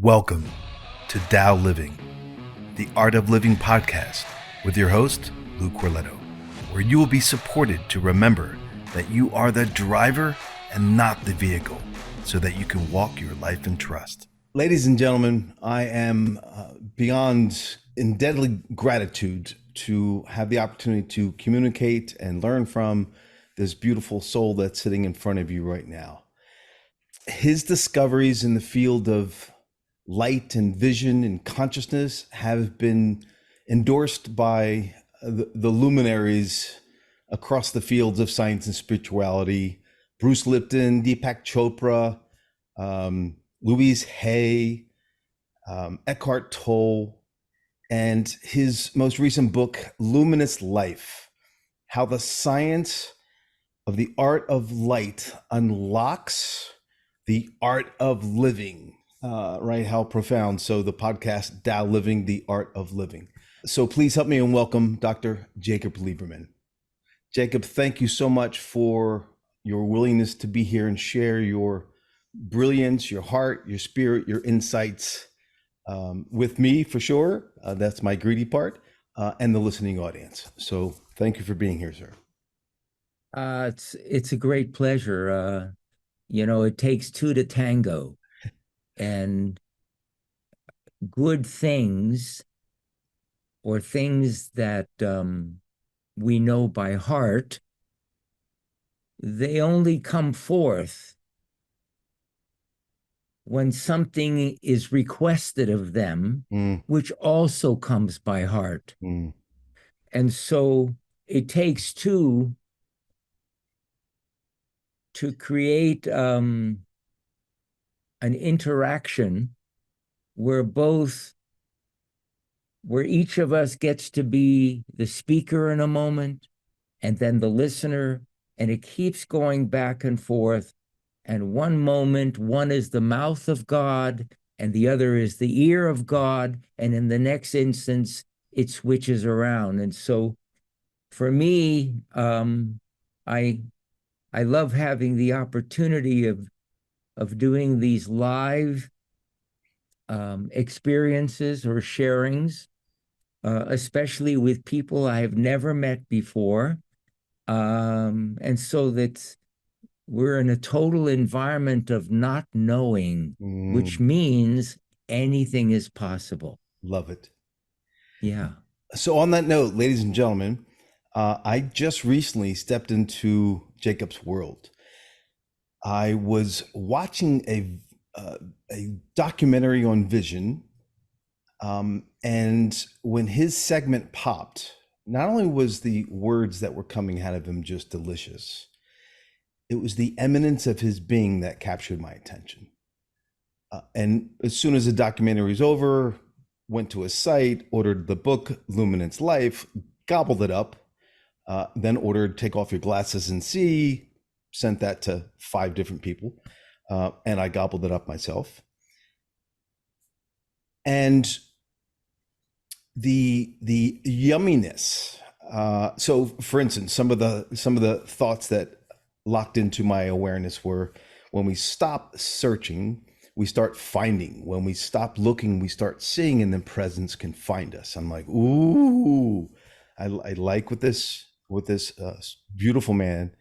Welcome to TAO-Living, the Art of Living podcast with your host, Corleto, where you will be supported to remember that you are the driver and not the vehicle, so that you can walk your life in trust. Ladies and gentlemen, I am beyond in deadly gratitude to have the opportunity to communicate and learn from this beautiful soul that's sitting in front of you right now. His discoveries in the field of light and vision and consciousness have been endorsed by the luminaries across the fields of science and spirituality. Bruce Lipton, Deepak Chopra, Louise Hay, Eckhart Tolle, and his most recent book, Luminous Life, How the Science of the Art of Light Unlocks the Art of Living. Right? How profound. So the podcast, TAO-Living, the Art of Living. So please help me and welcome Dr. Jacob Liberman. Jacob, thank you so much for your willingness to be here and share your brilliance, your heart, your spirit, your insights with me, for sure. That's my greedy part, and the listening audience. So thank you for being here, sir. It's a great pleasure. It takes two to tango, and good things, or things that we know by heart, they only come forth when something is requested of them, which also comes by heart. And so it takes two to create an interaction where each of us gets to be the speaker in a moment, and then the listener, and it keeps going back and forth. And one moment, one is the mouth of God, and the other is the ear of God. And in the next instance, it switches around. And so for me, I love having the opportunity of doing these live experiences or sharings, especially with people I have never met before. And so that we're in a total environment of not knowing, which means anything is possible. Love it. Yeah. So on that note, ladies and gentlemen, I just recently stepped into Jacob's world. I was watching a documentary on vision, and when his segment popped, not only was the words that were coming out of him just delicious, it was the eminence of his being that captured my attention. And as soon as the documentary was over, went to his site, ordered the book, Luminous Life, gobbled it up, then ordered Take Off Your Glasses and See, sent that to 5 different people, and I gobbled it up myself. And the yumminess. So, for instance, some of the thoughts that locked into my awareness were: when we stop searching, we start finding. When we stop looking, we start seeing, and then presence can find us. I'm like, ooh, I like with this beautiful man.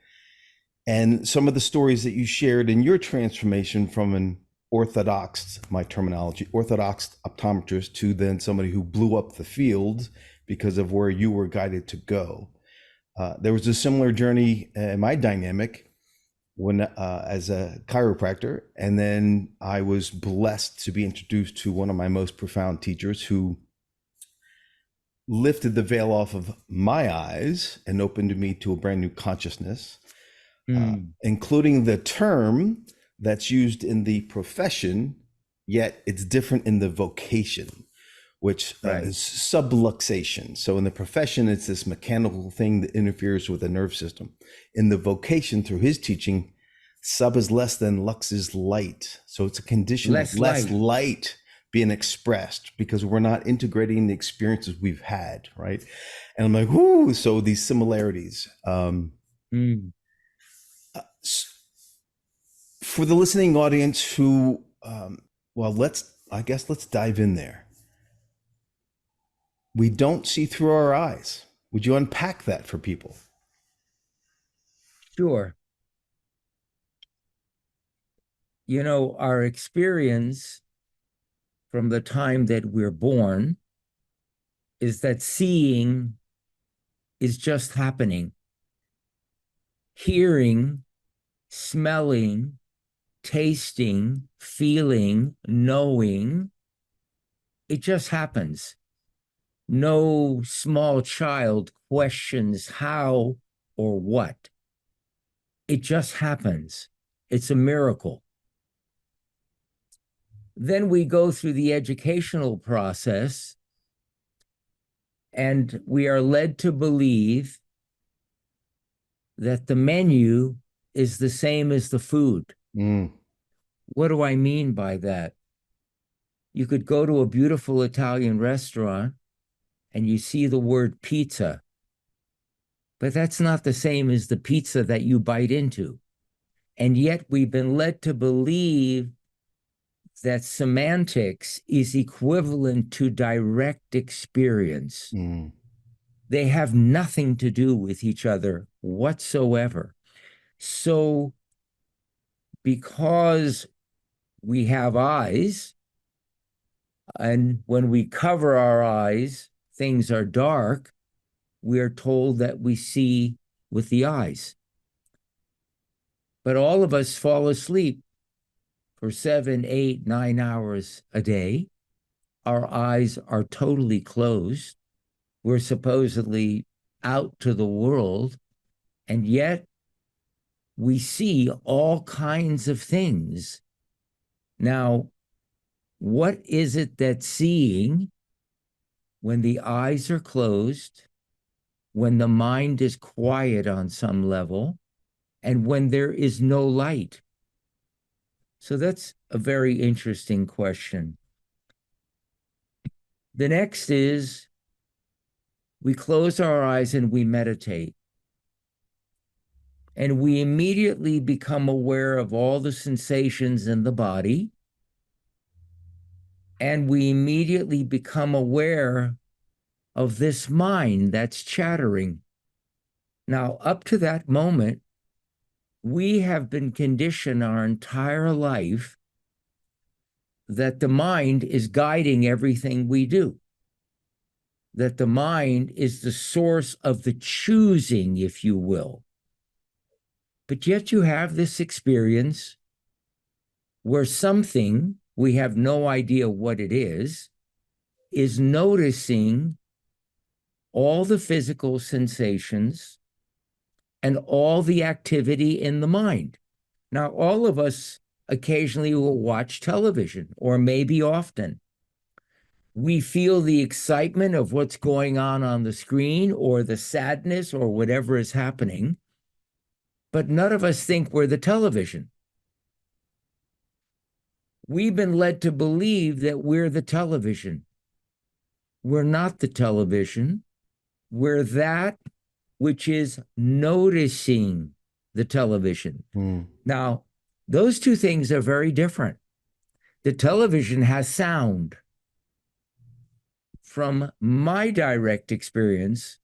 And some of the stories that you shared in your transformation from an orthodox, my terminology, orthodox optometrist to then somebody who blew up the field because of where you were guided to go. There was a similar journey in my dynamic when as a chiropractor, and then I was blessed to be introduced to one of my most profound teachers who lifted the veil off of my eyes and opened me to a brand new consciousness, including the term that's used in the profession, yet it's different in the vocation, which is subluxation. So in the profession, it's this mechanical thing that interferes with the nerve system. In the vocation, through his teaching, sub is less than, lux is light. So it's a condition of less light being expressed because we're not integrating the experiences we've had, right? And I'm like, whoo, so these similarities. For the listening audience who, let's I guess let's dive in there. We don't see through our eyes. Would you unpack that for people? Sure. You know, our experience from the time that we're born is that seeing is just happening. Hearing, smelling, tasting, feeling, knowing, it just happens. No small child questions how or what. It just happens. It's a miracle. Then we go through the educational process, and we are led to believe that the menu is the same as the food. What do I mean by that? You could go to a beautiful Italian restaurant and you see the word pizza, but that's not the same as the pizza that you bite into. And yet we've been led to believe that semantics is equivalent to direct experience. They have nothing to do with each other whatsoever. So because we have eyes, and when we cover our eyes, things are dark, we are told that we see with the eyes. But all of us fall asleep for 7, 8, 9 hours a day. Our eyes are totally closed. We're supposedly out to the world, and yet we see all kinds of things. Now, what is it that's seeing when the eyes are closed, when the mind is quiet on some level, and when there is no light? So that's a very interesting question. The next is we close our eyes and we meditate. And we immediately become aware of all the sensations in the body. And we immediately become aware of this mind that's chattering. Now, up to that moment, we have been conditioned our entire life that the mind is guiding everything we do, that the mind is the source of the choosing, if you will. But yet you have this experience where something, we have no idea what it is noticing all the physical sensations and all the activity in the mind. Now, all of us occasionally will watch television, or maybe often. We feel the excitement of what's going on the screen, or the sadness, or whatever is happening, but none of us think we're the television. We've been led to believe that we're the television. We're not the television. We're that which is noticing the television. Now, those two things are very different. The television has sound. From my direct experience,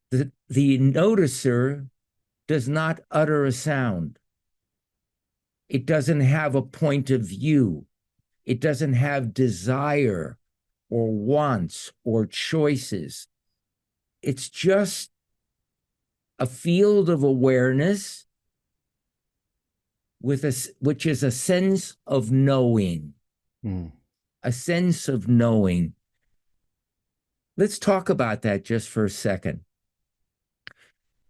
the noticer does not utter a sound. It doesn't have a point of view. It doesn't have desire or wants or choices. It's just a field of awareness which is a sense of knowing. A sense of knowing. Let's talk about that just for a second.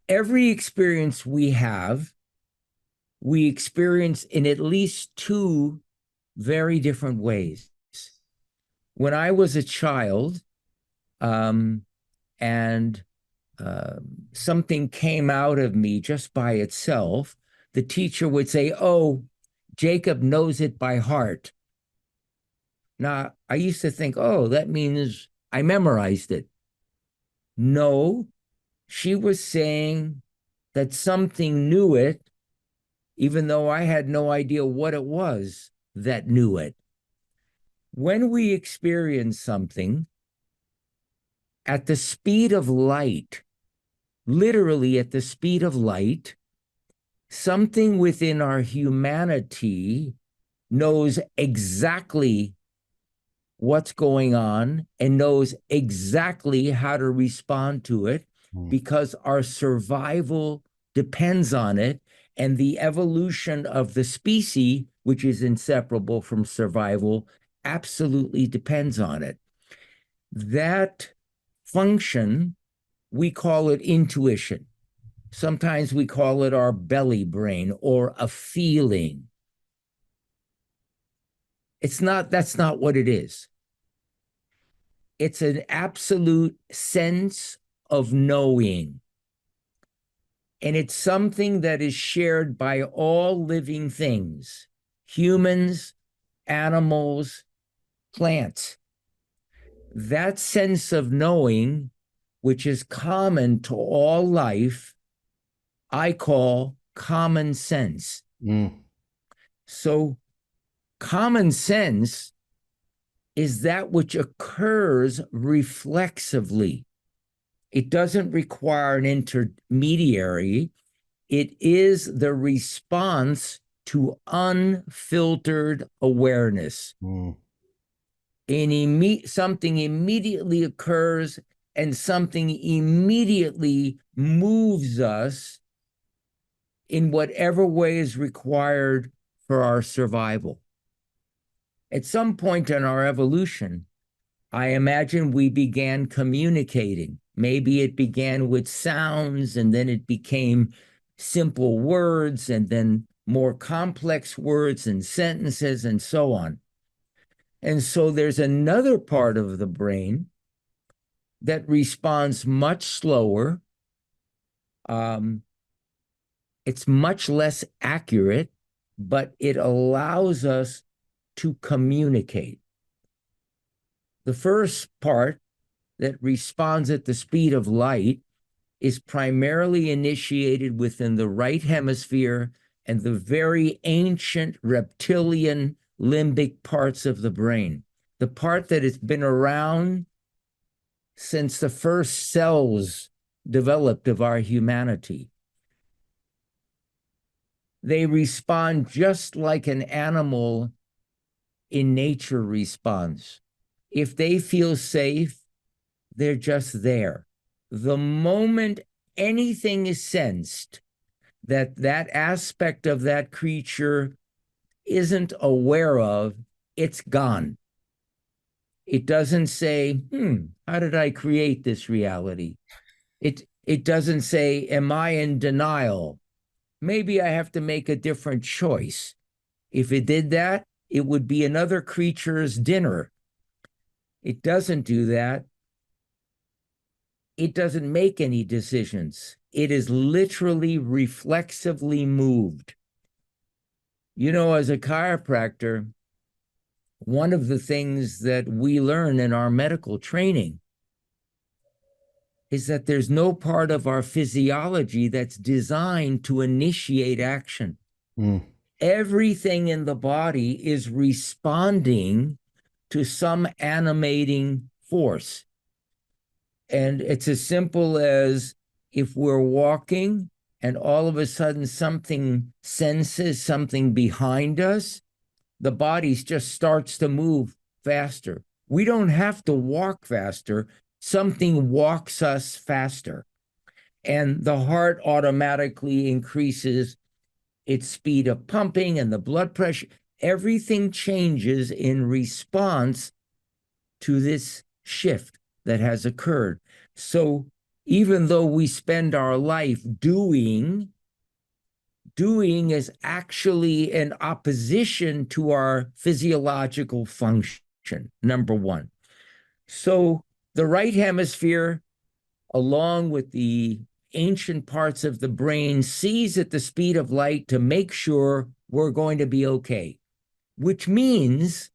Every experience we have, we experience in at least two very different ways. When I was a child, and something came out of me just by itself, the teacher would say, "Oh, Jacob knows it by heart." Now, I used to think, oh, that means I memorized it. No, she was saying that something knew it, even though I had no idea what it was that knew it. When we experience something at the speed of light, literally at the speed of light, something within our humanity knows exactly what's going on and knows exactly how to respond to it because our survival depends on it, and the evolution of the species, which is inseparable from survival, absolutely depends on it. That function, we call it intuition. Sometimes we call it our belly brain or a feeling. That's not what it is. It's an absolute sense of knowing. And it's something that is shared by all living things, humans, animals, plants. That sense of knowing, which is common to all life, I call common sense. So common sense is that which occurs reflexively. It doesn't require an intermediary. It is the response to unfiltered awareness. Something immediately occurs, and something immediately moves us in whatever way is required for our survival. At some point in our evolution, I imagine we began communicating. Maybe it began with sounds, and then it became simple words, and then more complex words and sentences, and so on. And so there's another part of the brain that responds much slower. It's much less accurate, but it allows us to communicate. The first part that responds at the speed of light is primarily initiated within the right hemisphere and the very ancient reptilian limbic parts of the brain, the part that has been around since the first cells developed of our humanity. They respond just like an animal in nature responds. If they feel safe, they're just there. The moment anything is sensed that that aspect of that creature isn't aware of, it's gone. It doesn't say, how did I create this reality? It doesn't say, am I in denial? Maybe I have to make a different choice. If it did that, it would be another creature's dinner. It doesn't do that. It doesn't make any decisions. It is literally reflexively moved. You know, as a chiropractor, one of the things that we learn in our medical training is that there's no part of our physiology that's designed to initiate action. Everything in the body is responding to some animating force. And it's as simple as if we're walking and all of a sudden something senses something behind us, the body just starts to move faster. We don't have to walk faster. Something walks us faster. And the heart automatically increases its speed of pumping and the blood pressure. Everything changes in response to this shift that has occurred. So even though we spend our life doing is actually in opposition to our physiological function, number one. So the right hemisphere, along with the ancient parts of the brain, sees at the speed of light to make sure we're going to be okay, which means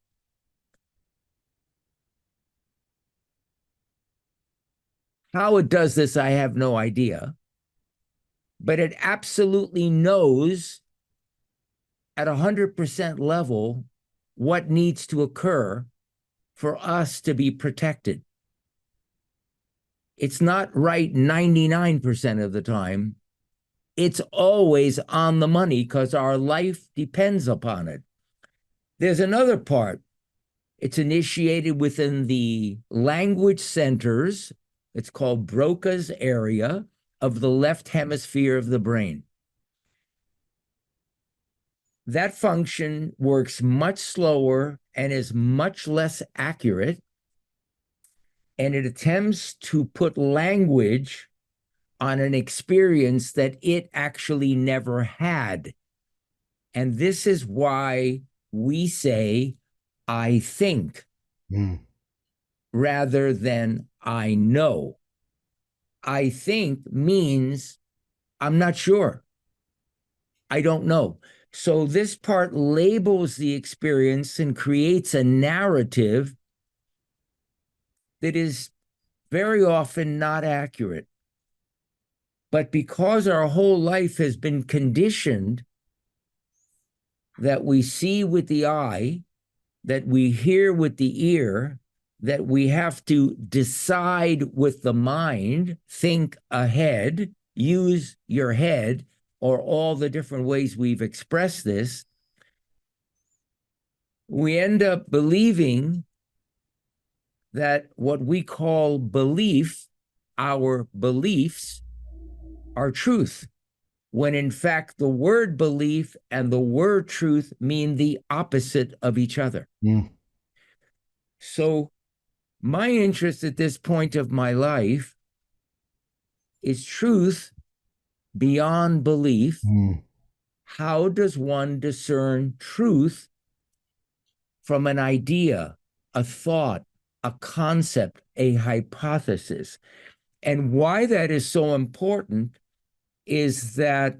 how it does this, I have no idea, but it absolutely knows at 100% level what needs to occur for us to be protected. It's not right 99% of the time. It's always on the money because our life depends upon it. There's another part. It's initiated within the language centers. It's called Broca's area of the left hemisphere of the brain. That function works much slower and is much less accurate, and it attempts to put language on an experience that it actually never had. And this is why we say, I think, rather than I know. I think means I'm not sure. I don't know. So this part labels the experience and creates a narrative that is very often not accurate. But because our whole life has been conditioned that we see with the eye, that we hear with the ear, that we have to decide with the mind, think ahead, use your head, or all the different ways we've expressed this, we end up believing that what we call belief, our beliefs, are truth, when in fact the word belief and the word truth mean the opposite of each other. So my interest at this point of my life is truth beyond belief. How does one discern truth from an idea, a thought, a concept, a hypothesis? And why that is so important is that,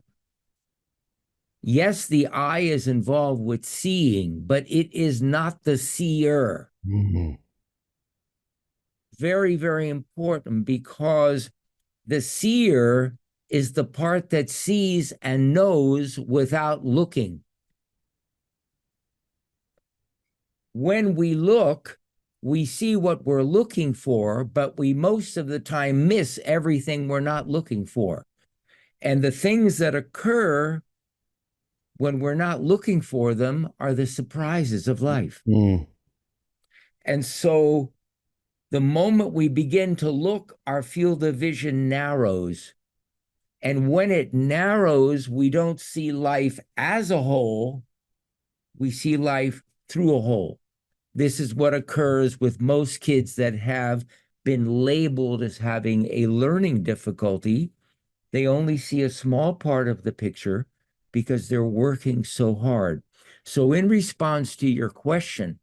yes, the eye is involved with seeing, but it is not the seer. Very, very important, because the seer is the part that sees and knows without looking. When we look, we see what we're looking for, but we most of the time miss everything we're not looking for. And the things that occur when we're not looking for them are the surprises of life. And so the moment we begin to look, our field of vision narrows. And when it narrows, we don't see life as a whole, we see life through a hole. This is what occurs with most kids that have been labeled as having a learning difficulty. They only see a small part of the picture because they're working so hard. So in response to your question,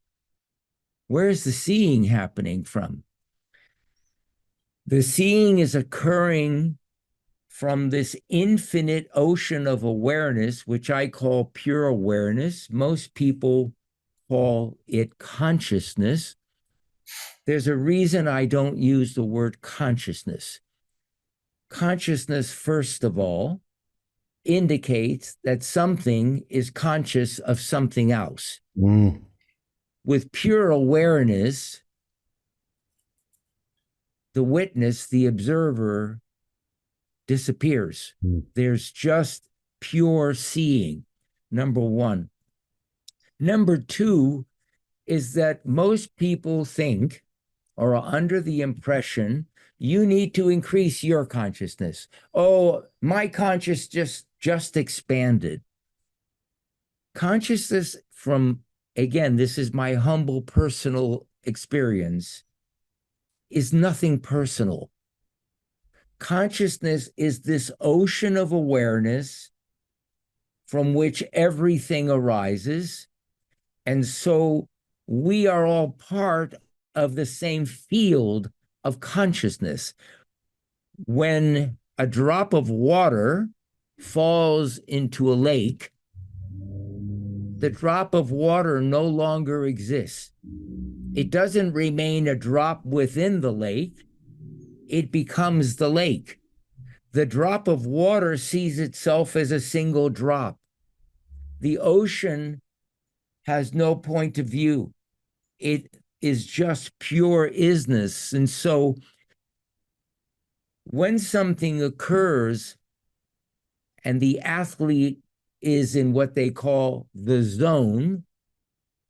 where is the seeing happening from? The seeing is occurring from this infinite ocean of awareness, which I call pure awareness. Most people call it consciousness. There's a reason I don't use the word consciousness. Consciousness, first of all, indicates that something is conscious of something else. With pure awareness, the witness, the observer, disappears. There's just pure seeing, number one. Number two is that most people think or are under the impression you need to increase your consciousness. Oh, my consciousness just expanded. Consciousness from, again, this is my humble personal experience, is nothing personal. Consciousness is this ocean of awareness from which everything arises. And so we are all part of the same field of consciousness. When a drop of water falls into a lake, the drop of water no longer exists. It doesn't remain a drop within the lake. It becomes the lake. The drop of water sees itself as a single drop. The ocean has no point of view. It is just pure isness. And so when something occurs and the athlete is in what they call the zone,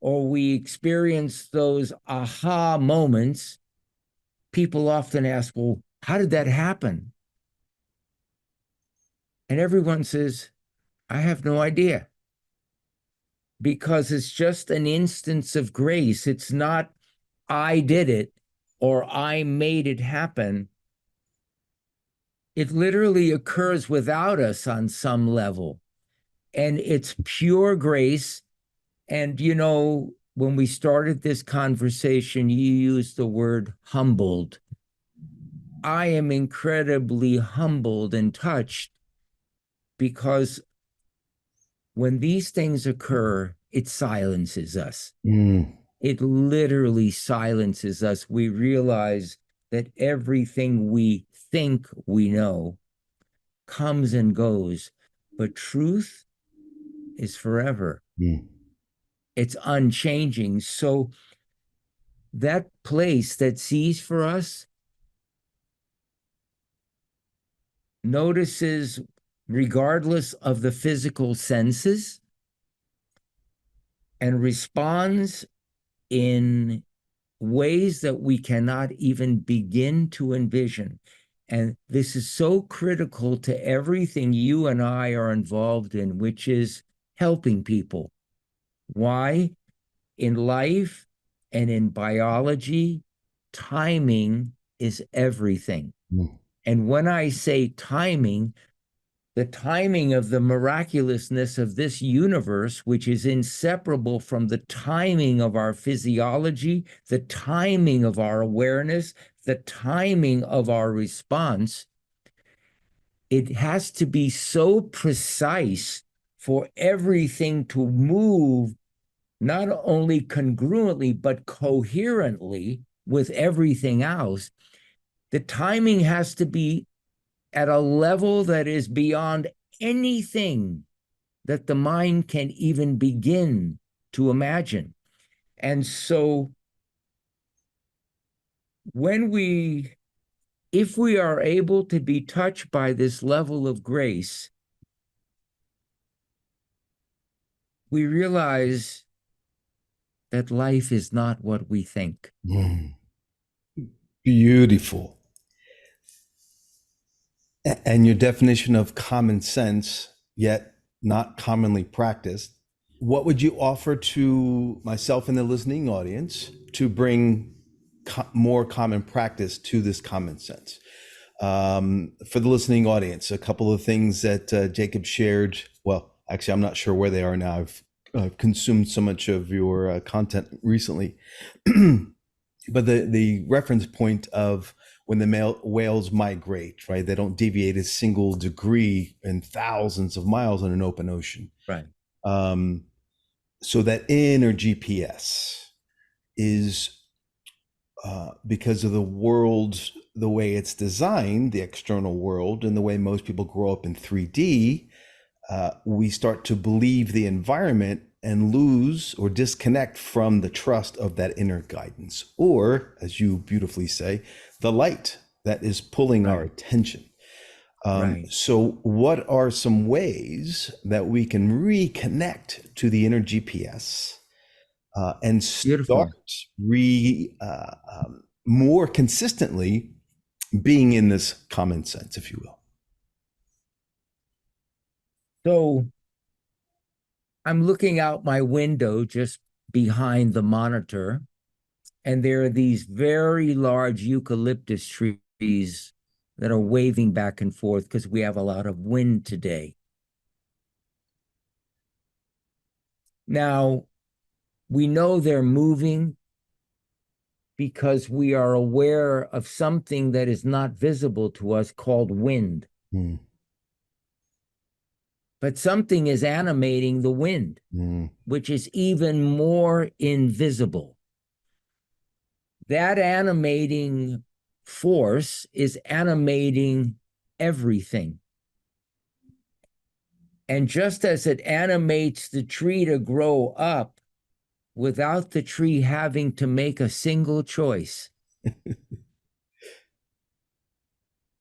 or we experience those aha moments, people often ask, well, how did that happen? And everyone says, I have no idea. Because it's just an instance of grace. It's not, I did it or I made it happen. It literally occurs without us on some level. And it's pure grace. And, you know, when we started this conversation, you used the word humbled. I am incredibly humbled and touched because when these things occur, it silences us. It literally silences us. We realize that everything we think we know comes and goes, but truth is forever. It's unchanging. So that place that sees for us notices regardless of the physical senses and responds in ways that we cannot even begin to envision. And this is so critical to everything you and I are involved in, which is helping people. Why? In life and in biology, timing is everything. And when I say timing, the timing of the miraculousness of this universe, which is inseparable from the timing of our physiology, the timing of our awareness, the timing of our response, it has to be so precise for everything to move not only congruently, but coherently with everything else. The timing has to be at a level that is beyond anything that the mind can even begin to imagine. And so if we are able to be touched by this level of grace, we realize that life is not what we think. Beautiful. And your definition of common sense, yet not commonly practiced, what would you offer to myself and the listening audience to bring more common practice to this common sense? For the listening audience, a couple of things that Jacob shared. Well, actually, I'm not sure where they are now. I've consumed so much of your content recently. But the reference point of when the whales migrate, right? They don't deviate a single degree in thousands of miles in an open ocean. Right. So that inner GPS is because of the world, the way it's designed, the external world, and the way most people grow up in 3D, we start to believe the environment and lose or disconnect from the trust of that inner guidance, or, as you beautifully say, the light that is pulling our attention. So what are some ways that we can reconnect to the inner GPS and start more consistently being in this common sense, if you will? So I'm looking out my window just behind the monitor, and there are these very large eucalyptus trees that are waving back and forth because we have a lot of wind today. Now, we know they're moving because we are aware of something that is not visible to us called wind. But something is animating the wind, which is even more invisible. That animating force is animating everything. And just as it animates the tree to grow up, without the tree having to make a single choice.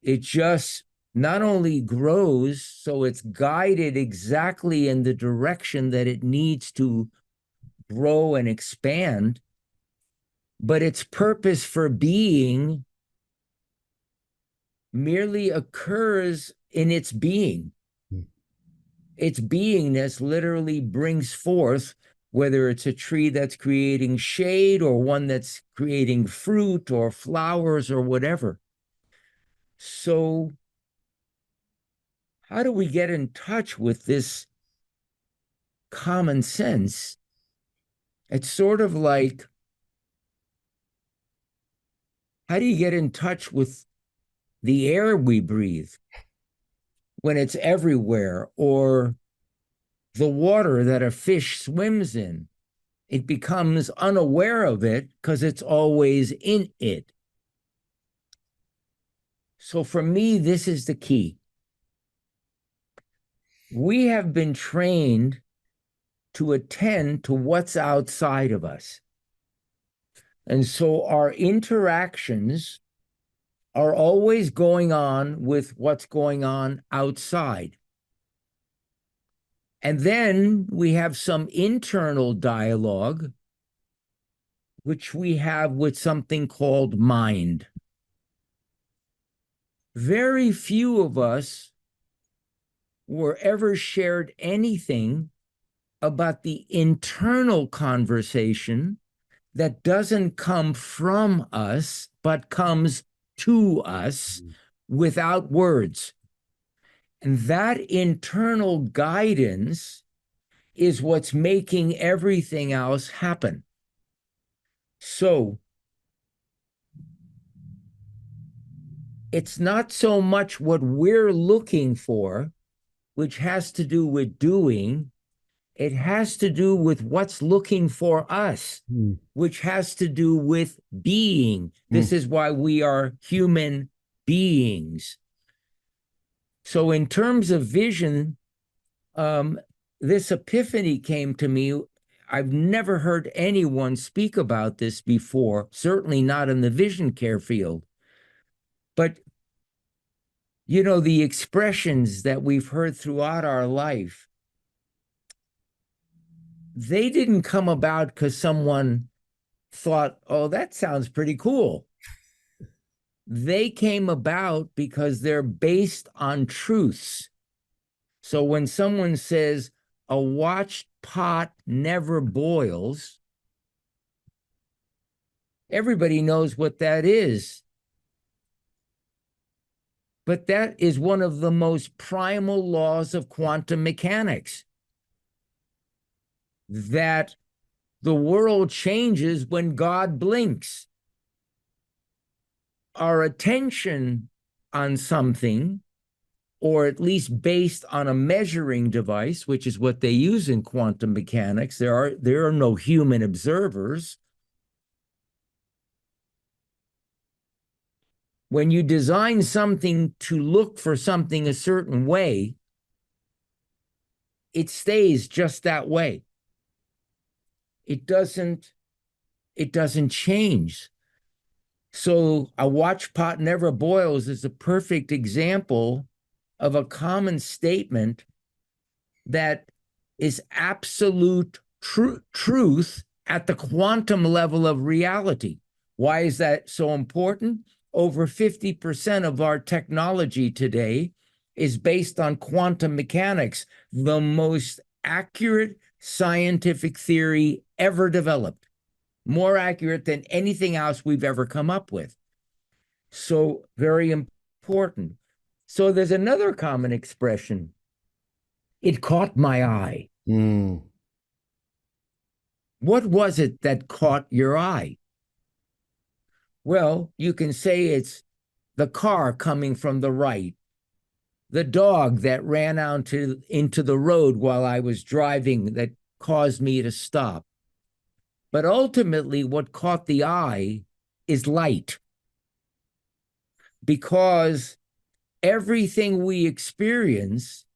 It just not only grows, so it's guided exactly in the direction that it needs to grow and expand, but its purpose for being merely occurs in its being. Its beingness literally brings forth, whether it's a tree that's creating shade or one that's creating fruit or flowers or whatever. So how do we get in touch with this common sense? It's sort of like, how do you get in touch with the air we breathe when it's everywhere, or the water that a fish swims in? It becomes unaware of it because it's always in it. So for me, this is the key. We have been trained to attend to what's outside of us. And so our interactions are always going on with what's going on outside. And then we have some internal dialogue, which we have with something called mind. Very few of us were ever shared anything about the internal conversation that doesn't come from us, but comes to us without words. And that internal guidance is what's making everything else happen. So it's not so much what we're looking for, which has to do with doing. It has to do with what's looking for us, which has to do with being. This is why we are human beings. So in terms of vision, this epiphany came to me. I've never heard anyone speak about this before, certainly not in the vision care field. But, you know, the expressions that we've heard throughout our life, they didn't come about because someone thought, oh, that sounds pretty cool. They came about because they're based on truths. So when someone says a watched pot never boils, everybody knows what that is. But that is one of the most primal laws of quantum mechanics, that the world changes when God blinks. Our attention on something, or at least based on a measuring device, which is what they use in quantum mechanics, there are no human observers. When you design something to look for something a certain way, it stays just that way. It doesn't change. So a watch pot never boils is a perfect example of a common statement that is absolute truth at the quantum level of reality. Why is that so important? Over 50% of our technology today is based on quantum mechanics, the most accurate scientific theory ever developed, more accurate than anything else we've ever come up with. So very important. So there's another common expression. It caught my eye. What was it that caught your eye? Well, you can say it's the car coming from the right, the dog that ran out into the road while I was driving that caused me to stop. But ultimately, what caught the eye is light, because everything we experience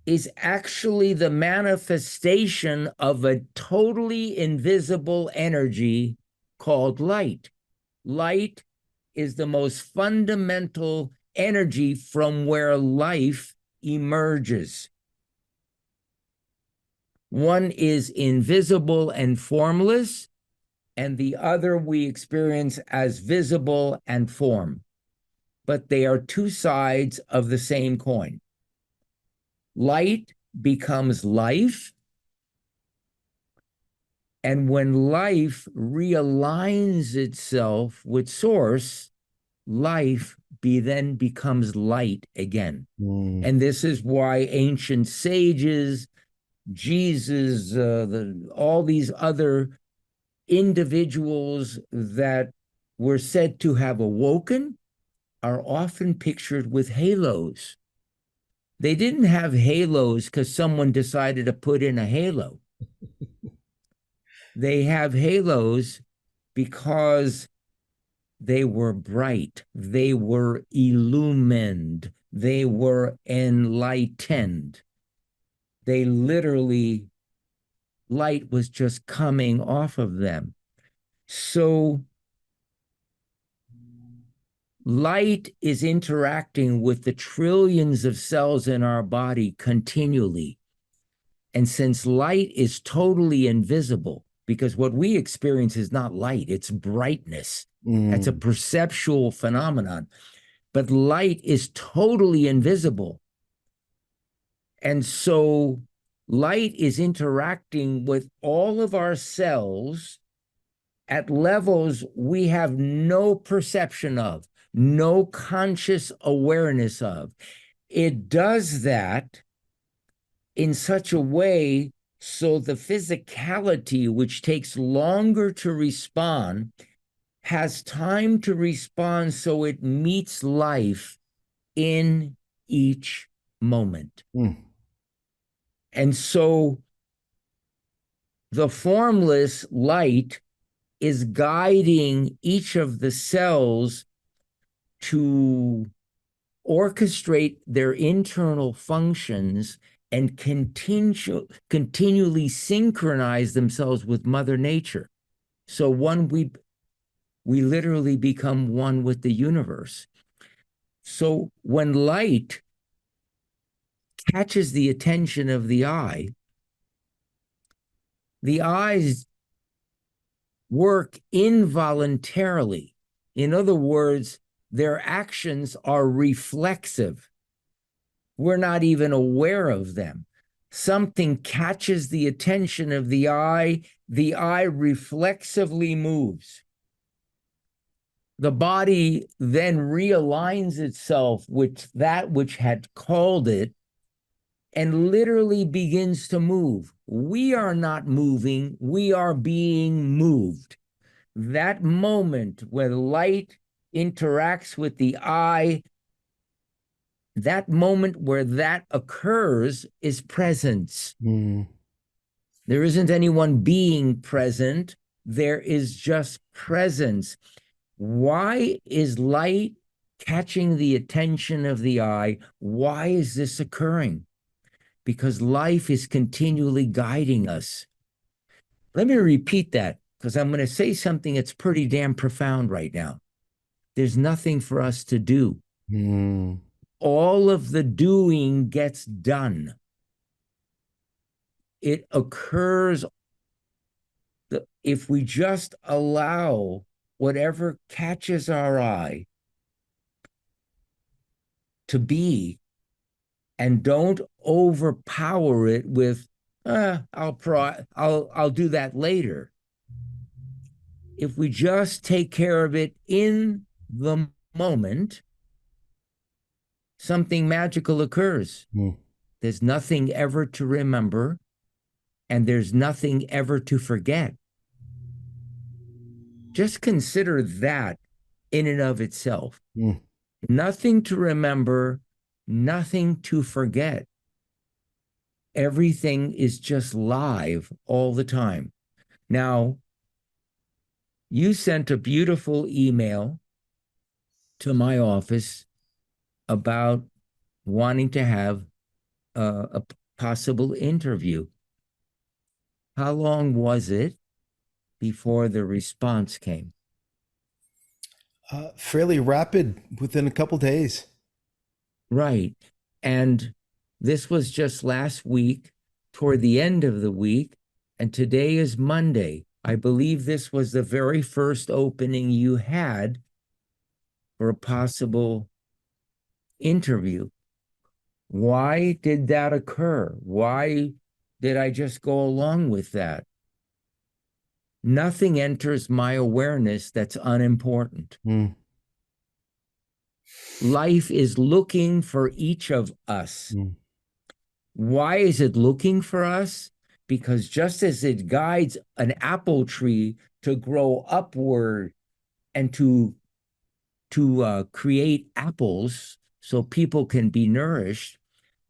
is actually the manifestation of a totally invisible energy called light. Light is the most fundamental energy from where life emerges. One is invisible and formless, and the other we experience as visible and form. But they are two sides of the same coin. Light becomes life, and when life realigns itself with source, life then becomes light again. And this is why ancient sages, Jesus, all these other individuals that were said to have awoken are often pictured with halos. They didn't have halos because someone decided to put in a halo. They have halos because they were bright, they were illumined, they were enlightened. They literally, light was just coming off of them. So light is interacting with the trillions of cells in our body continually. And since light is totally invisible, because what we experience is not light, it's brightness. It's a perceptual phenomenon. But light is totally invisible. And so light is interacting with all of our cells at levels we have no perception of, no conscious awareness of. It does that in such a way so the physicality, which takes longer to respond, has time to respond so it meets life in each moment. And so the formless light is guiding each of the cells to orchestrate their internal functions and continually synchronize themselves with Mother Nature. So we literally become one with the universe. So when light catches the attention of the eyes work involuntarily. In other words, their actions are reflexive. We're not even aware of them. Something catches the attention of the eye reflexively moves. The body then realigns itself with that which had called it and literally begins to move. We are not moving, we are being moved. That moment when light interacts with the eye, that moment where that occurs is presence. There isn't anyone being present, there is just presence. Why is light catching the attention of the eye? Why is this occurring? Because life is continually guiding us. Let me repeat that, because I'm going to say something that's pretty damn profound right now. There's nothing for us to do. All of the doing gets done. It occurs if we just allow whatever catches our eye to be and don't overpower it with, I'll do that later. If we just take care of it in the moment, something magical occurs. There's nothing ever to remember, and there's nothing ever to forget. Just consider that in and of itself. Nothing to remember, nothing to forget. Everything is just live all the time. Now, you sent a beautiful email to my office about wanting to have a possible interview. How long was it before the response came? Fairly rapid within a couple days. Right. And this was just last week, toward the end of the week, and today is Monday. I believe this was the very first opening you had for a possible interview. Why did that occur? Why did I just go along with that? Nothing enters my awareness that's unimportant. Mm. Life is looking for each of us. Mm. Why is it looking for us? Because just as it guides an apple tree to grow upward and to create apples so people can be nourished,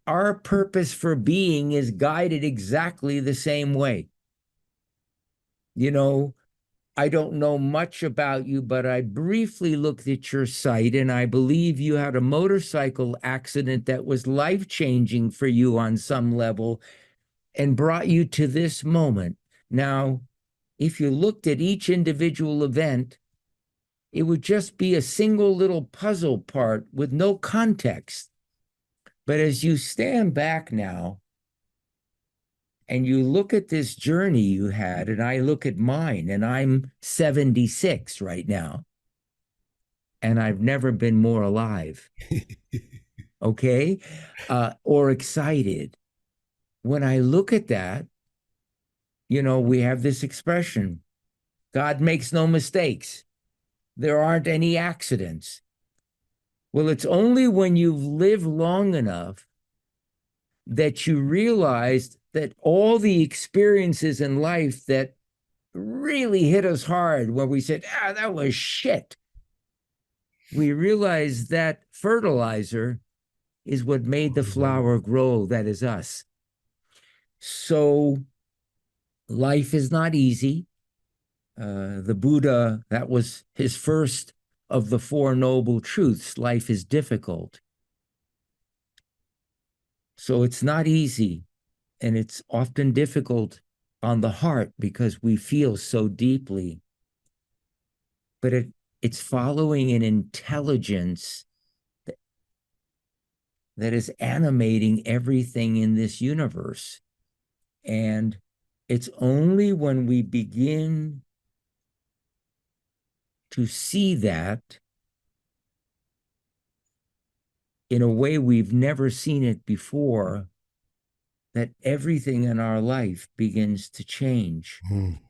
our purpose for being is guided exactly the same way. You know, I don't know much about you, but I briefly looked at your site, and I believe you had a motorcycle accident that was life-changing for you on some level and brought you to this moment. Now, if you looked at each individual event, it would just be a single little puzzle part with no context. But as you stand back now and you look at this journey you had, and I look at mine, and I'm 76 right now, and I've never been more alive, okay, or excited. When I look at that, you know, we have this expression, God makes no mistakes. There aren't any accidents. Well, it's only when you've lived long enough that you realize that all the experiences in life that really hit us hard, where we said, that was shit, we realize that fertilizer is what made the flower grow, that is us. So life is not easy. The Buddha, that was his first of the Four Noble Truths. Life is difficult. So it's not easy, and it's often difficult on the heart because we feel so deeply. But it's following an intelligence that is animating everything in this universe. And it's only when we begin to see that in a way we've never seen it before that everything in our life begins to change. Mm.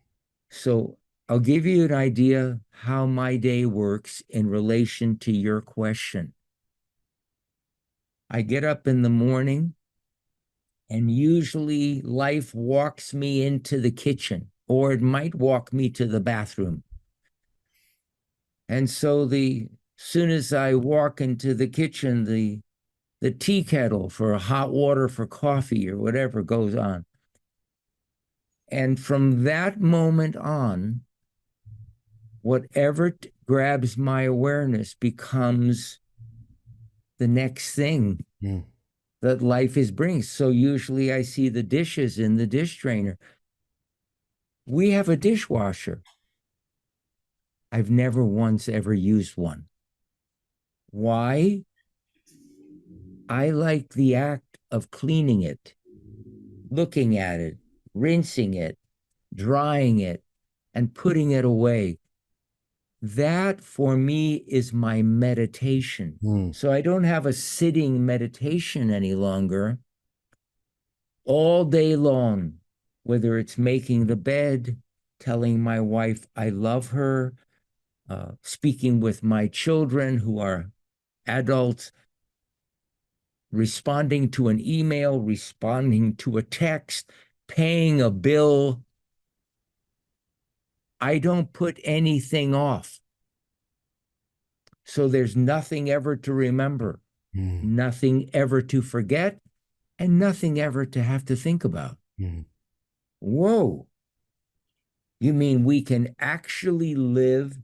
So I'll give you an idea how my day works in relation to your question. I get up in the morning, and usually life walks me into the kitchen, or it might walk me to the bathroom. And so soon as I walk into the kitchen, the tea kettle for hot water for coffee or whatever goes on. And from that moment on, whatever grabs my awareness becomes the next thing that life is bringing. So usually I see the dishes in the dish drainer. We have a dishwasher. I've never once ever used one. Why? I like the act of cleaning it, looking at it, rinsing it, drying it, and putting it away. That for me is my meditation. So I don't have a sitting meditation any longer. All day long, whether it's making the bed, telling my wife I love her, speaking with my children who are adults, responding to an email, responding to a text, paying a bill. I don't put anything off. So there's nothing ever to remember, nothing ever to forget, and nothing ever to have to think about. Whoa. You mean we can actually live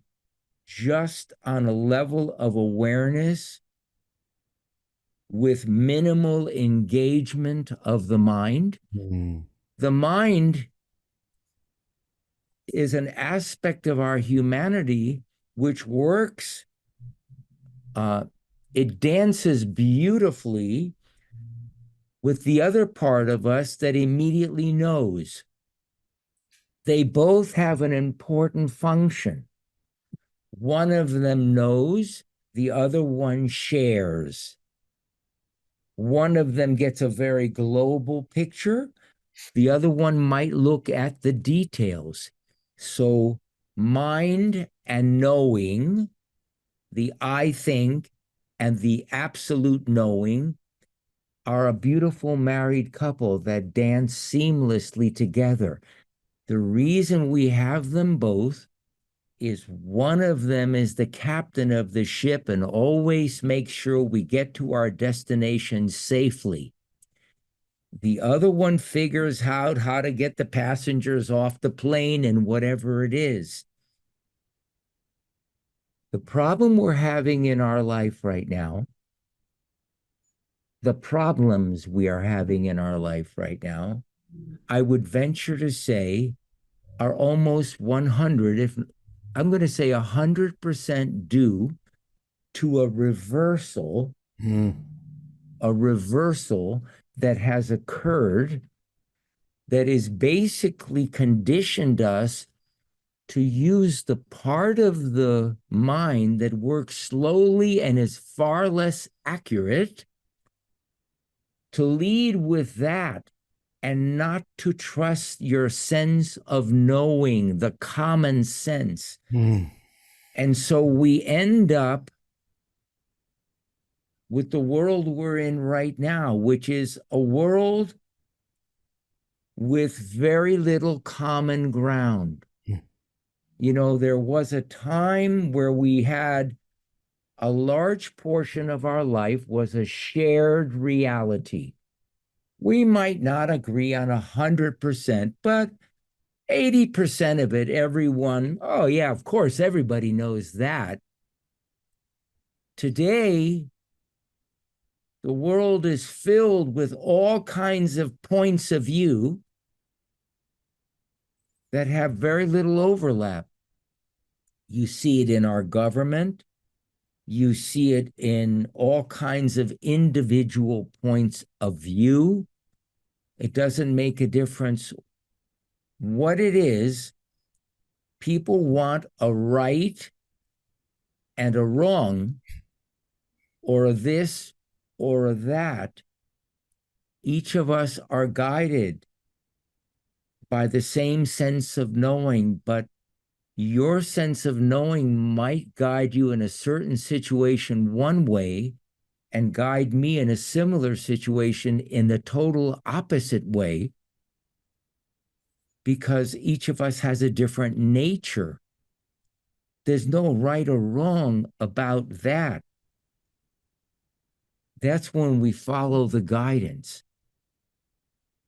just on a level of awareness with minimal engagement of the mind. The mind is an aspect of our humanity which works, it dances beautifully with the other part of us that immediately knows. They both have an important function. One of them knows, the other one shares. One of them gets a very global picture. The other one might look at the details. So mind and knowing, the I think and the absolute knowing, are a beautiful married couple that dance seamlessly together. The reason we have them both is one of them is the captain of the ship and always makes sure we get to our destination safely. The other one figures out how to get the passengers off the plane and whatever it is. The problem we're having in our life right now, the problems we are having in our life right now, I would venture to say are almost 100, if I'm going to say 100% due to a reversal that has occurred that is basically conditioned us to use the part of the mind that works slowly and is far less accurate, to lead with that and not to trust your sense of knowing, the common sense. And so we end up with the world we're in right now, which is a world with very little common ground. You know, there was a time where we had a large portion of our life was a shared reality. We might not agree on 100%, but 80% of it, everyone, oh yeah, of course, everybody knows that. Today, the world is filled with all kinds of points of view that have very little overlap. You see it in our government. You see it in all kinds of individual points of view. It doesn't make a difference what it is. People want a right and a wrong, or a this or a that. Each of us are guided by the same sense of knowing, but your sense of knowing might guide you in a certain situation one way and guide me in a similar situation in the total opposite way, because each of us has a different nature. There's no right or wrong about that. That's when we follow the guidance.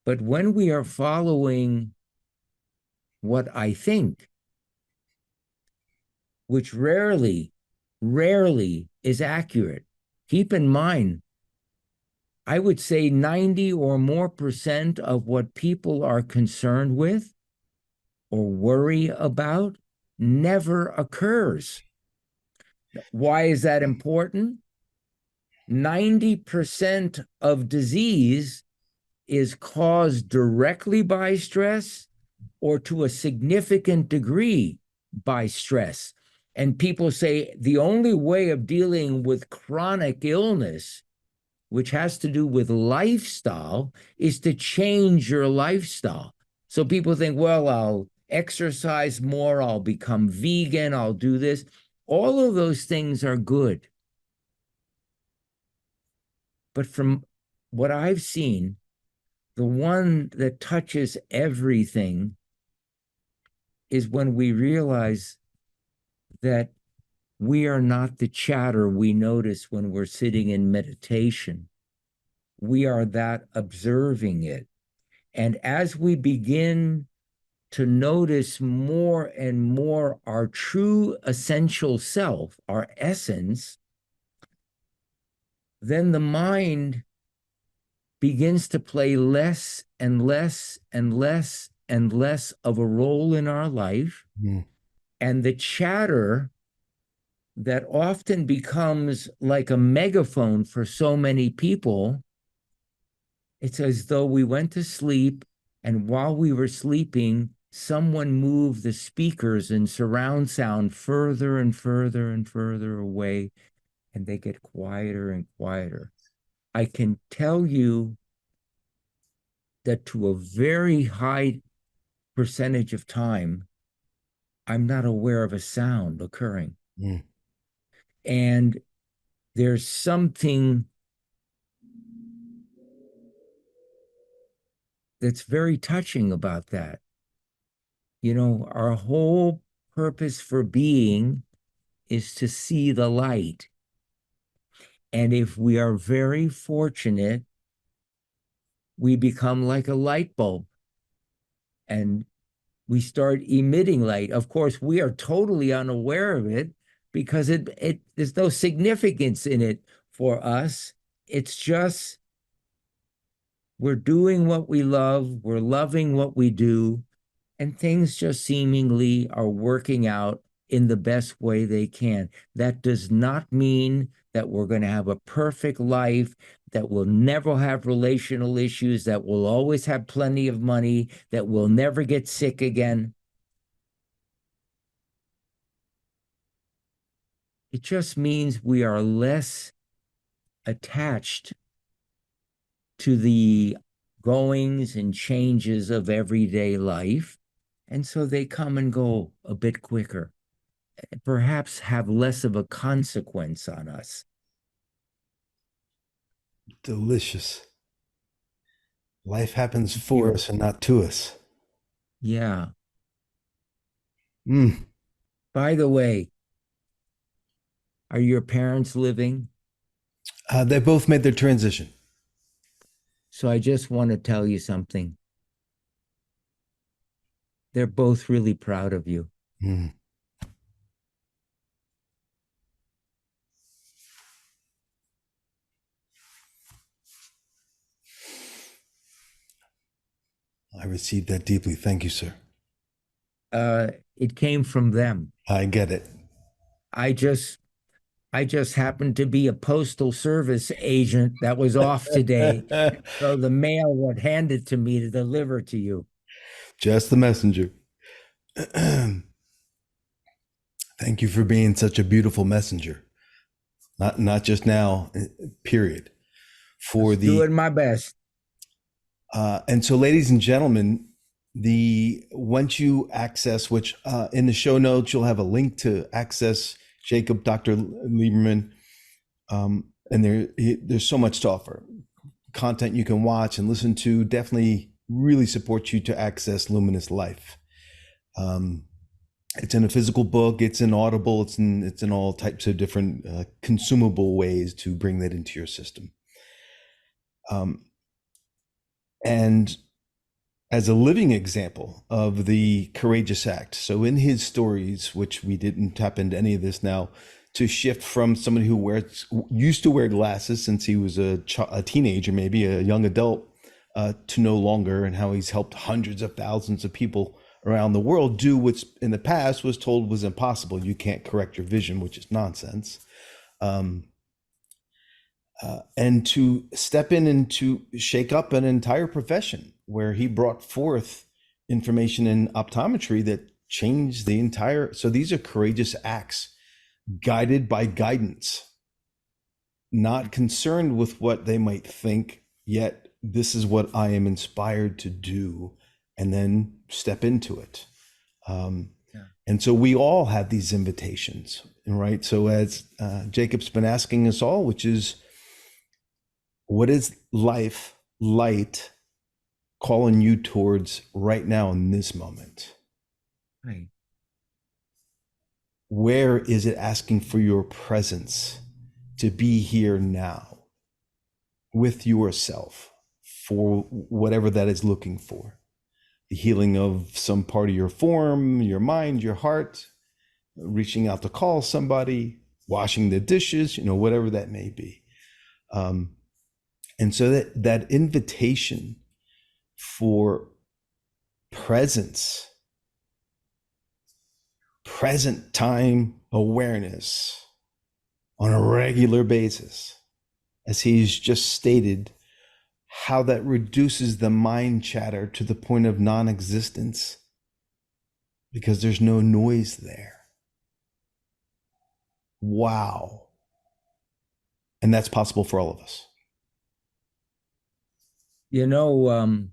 But when we are following what I think, which rarely is accurate, keep in mind, I would say 90 or more % of what people are concerned with or worry about never occurs. Why is that important? 90% of disease is caused directly by stress or to a significant degree by stress. And people say the only way of dealing with chronic illness, which has to do with lifestyle, is to change your lifestyle. So people think, well, I'll exercise more, I'll become vegan, I'll do this. All of those things are good. But from what I've seen, the one that touches everything is when we realize that we are not the chatter we notice when we're sitting in meditation. We are that observing it. And as we begin to notice more and more our true essential self, our essence, then the mind begins to play less and less and less and less of a role in our life. Mm. And the chatter that often becomes like a megaphone for so many people, it's as though we went to sleep, and while we were sleeping, someone moved the speakers and surround sound further and further and further away, and they get quieter and quieter. I can tell you that to a very high percentage of time, I'm not aware of a sound occurring. Mm. And there's something that's very touching about that. You know, our whole purpose for being is to see the light. And if we are very fortunate, we become like a light bulb and we start emitting light. Of course, we are totally unaware of it because there's no significance in it for us. It's just we're doing what we love, we're loving what we do, and things just seemingly are working out in the best way they can. That does not mean that we're going to have a perfect life, that we'll never have relational issues, that we'll always have plenty of money, that we'll never get sick again. It just means we are less attached to the goings and changes of everyday life. And so they come and go a bit quicker, perhaps have less of a consequence on us. Delicious. Life happens for us and not to us. Yeah. Mm. By the way, are your parents living? They both made their transition. So I just want to tell you something. They're both really proud of you. Mm. I received that deeply. Thank you, sir. It came from them. I get it. I just happened to be a postal service agent that was off today. So the mail would hand it to me to deliver to you. Just the messenger. Thank you for being such a beautiful messenger. Not just now, period. For Just doing my best. And so, ladies and gentlemen, once you access, which in the show notes you'll have a link to access Jacob, Dr. Liberman, and there's so much to offer. Content you can watch and listen to. Definitely, really support you to access Luminous Life. It's in a physical book. It's in Audible. It's in all types of different consumable ways to bring that into your system. And as a living example of the courageous act, so in his stories, which we didn't tap into any of this now, to shift from somebody who used to wear glasses since he was a teenager, maybe a young adult, to no longer, and how he's helped hundreds of thousands of people around the world do what's in the past was told was impossible. You can't correct your vision, which is nonsense. And to step in and to shake up an entire profession where he brought forth information in optometry that changed the entire. So these are courageous acts guided by guidance, not concerned with what they might think, yet this is what I am inspired to do, and then step into it. And so we all have these invitations, right? So as Jacob's been asking us all, which is, what is life, light, calling you towards right now in this moment? Right. Where is it asking for your presence to be here now with yourself for whatever that is looking for? The healing of some part of your form, your mind, your heart, reaching out to call somebody, washing the dishes, whatever that may be. Um, and so that invitation for presence, present time awareness on a regular basis, as he's just stated, how that reduces the mind chatter to the point of non-existence because there's no noise there. Wow. And that's possible for all of us. You know,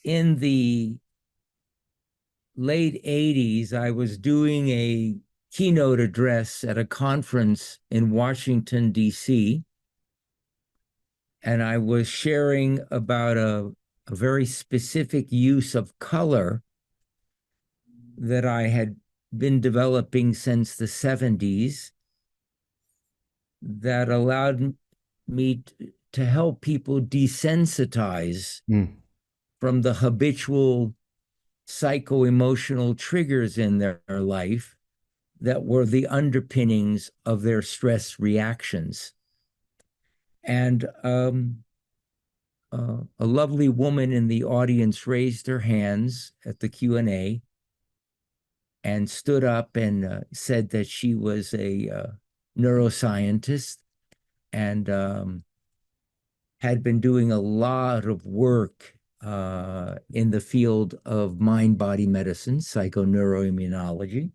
in the late 80s, I was doing a keynote address at a conference in Washington, D.C., and I was sharing about a very specific use of color that I had been developing since the 70s that allowed me to help people desensitize from the habitual psycho-emotional triggers in their life that were the underpinnings of their stress reactions. And a lovely woman in the audience raised her hands at the Q&A and stood up and said that she was a neuroscientist and had been doing a lot of work in the field of mind-body medicine, psychoneuroimmunology.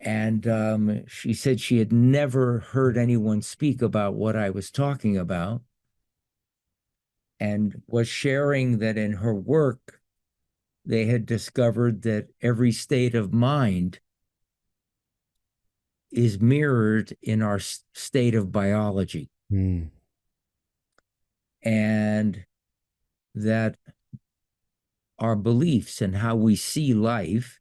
And she said she had never heard anyone speak about what I was talking about, and was sharing that in her work, they had discovered that every state of mind is mirrored in our state of biology. And that our beliefs and how we see life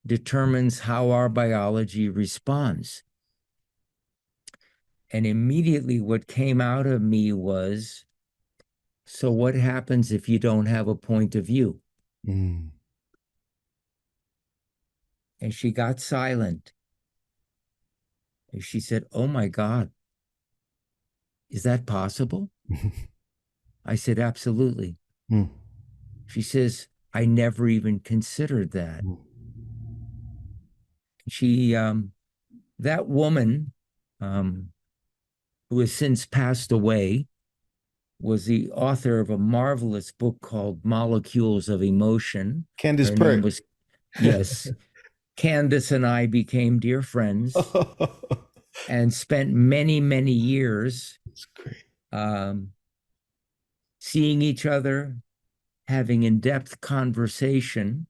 determines how our biology responds. And immediately what came out of me was, so what happens if you don't have a point of view? And she got silent. And she said, oh my God, is that possible? I said, absolutely. She says, I never even considered that. She, that woman, who has since passed away, was the author of a marvelous book called Molecules of Emotion. Candace Her name Pert. was, yes. Candace and I became dear friends and spent many, many years That's great. Seeing each other, having in-depth conversation,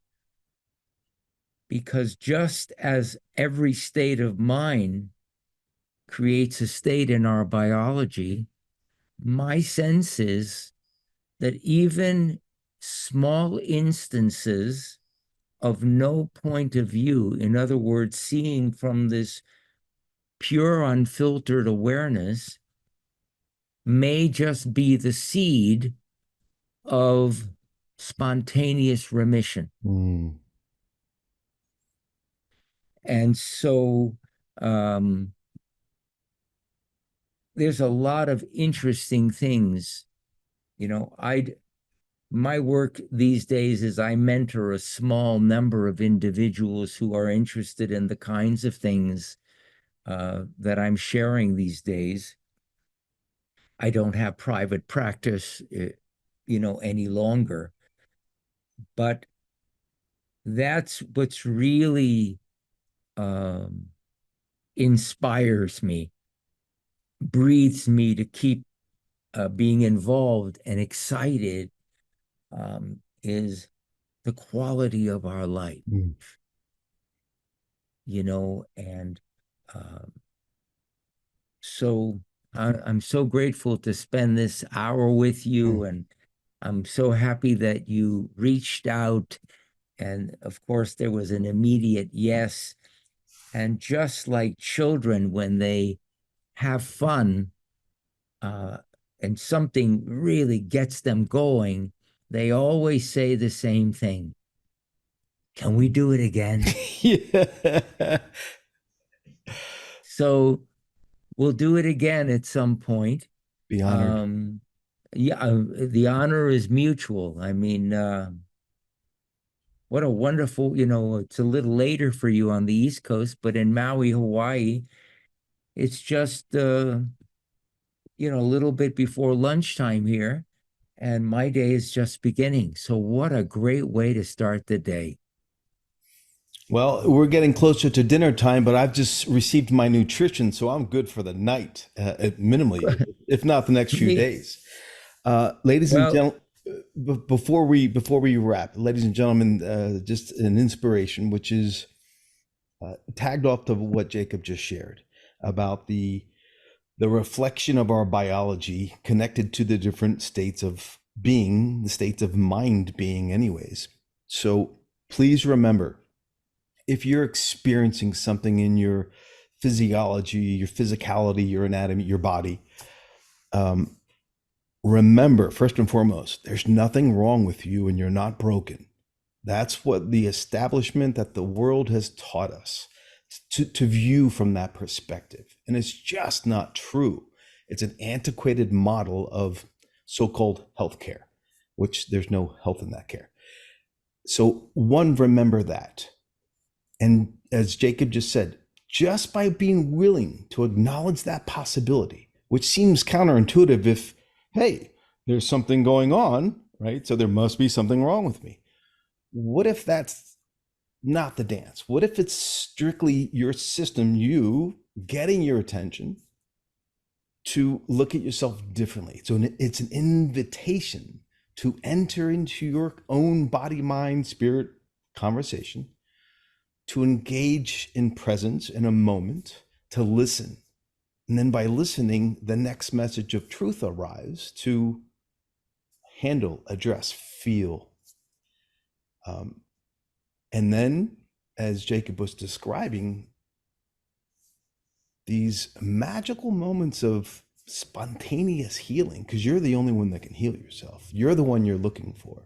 because just as every state of mind creates a state in our biology, my sense is that even small instances of no point of view, in other words, seeing from this pure, unfiltered awareness, may just be the seed of spontaneous remission. And so there's a lot of interesting things. You know, my work these days is I mentor a small number of individuals who are interested in the kinds of things that I'm sharing these days. I don't have private practice, any longer. But that's what's really inspires me, breathes me to keep being involved and excited, is the quality of our life, and so I'm so grateful to spend this hour with you, and I'm so happy that you reached out, and of course there was an immediate yes. And just like children, when they have fun and something really gets them going, they always say the same thing. Can we do it again? Yeah. So We'll do it again at some point. Be honored. Yeah, the honor is mutual. I mean, what a wonderful, it's a little later for you on the East Coast, but in Maui, Hawaii, it's just, a little bit before lunchtime here, and my day is just beginning. So, what a great way to start the day. Well, we're getting closer to dinner time, but I've just received my nutrition, so I'm good for the night, minimally, if not the next few days. Ladies and Well, gentlemen, before we wrap, ladies and gentlemen, just an inspiration, which is tagged off to what Jacob just shared about the reflection of our biology connected to the different states of being, the states of mind being, anyways. So please remember, if you're experiencing something in your physiology, your physicality, your anatomy, your body, remember, first and foremost, there's nothing wrong with you and you're not broken. That's what the establishment that the world has taught us to view from that perspective. And it's just not true. It's an antiquated model of so-called healthcare, which there's no health in that care. So one, remember that. And as Jacob just said, just by being willing to acknowledge that possibility, which seems counterintuitive if, hey, there's something going on, right? So there must be something wrong with me. What if that's not the dance? What if it's strictly your system, you getting your attention to look at yourself differently? So it's an invitation to enter into your own body, mind, spirit conversation, to engage in presence in a moment, to listen. And then by listening, the next message of truth arrives to handle, address, feel. And then, as Jacob was describing, these magical moments of spontaneous healing, because you're the only one that can heal yourself. You're the one you're looking for,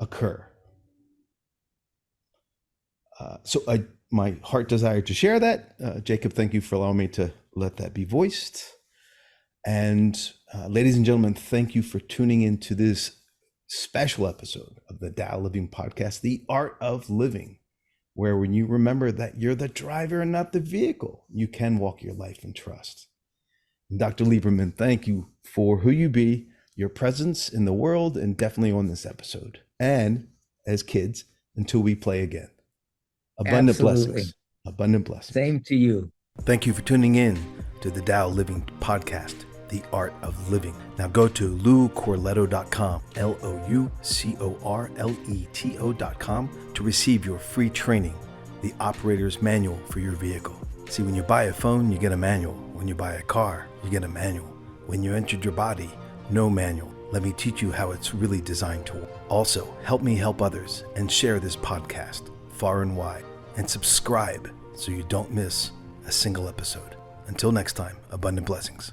occur. So my heart desired to share that. Jacob, thank you for allowing me to let that be voiced. And ladies and gentlemen, thank you for tuning into this special episode of the TAO-Living podcast, The Art of Living, where when you remember that you're the driver and not the vehicle, you can walk your life in trust. And Dr. Liberman, thank you for who you be, your presence in the world, and definitely on this episode. And as kids, until we play again. Abundant blessings. Abundant blessings. Same to you. Thank you for tuning in to the TAO-Living podcast, The Art of Living. Now go to loucorleto.com, LOUCORLETO.com, to receive your free training, the operator's manual for your vehicle. See, when you buy a phone, you get a manual. When you buy a car, you get a manual. When you entered your body, no manual. Let me teach you how it's really designed to work. Also, help me help others and share this podcast far and wide. And subscribe so you don't miss a single episode. Until next time, abundant blessings.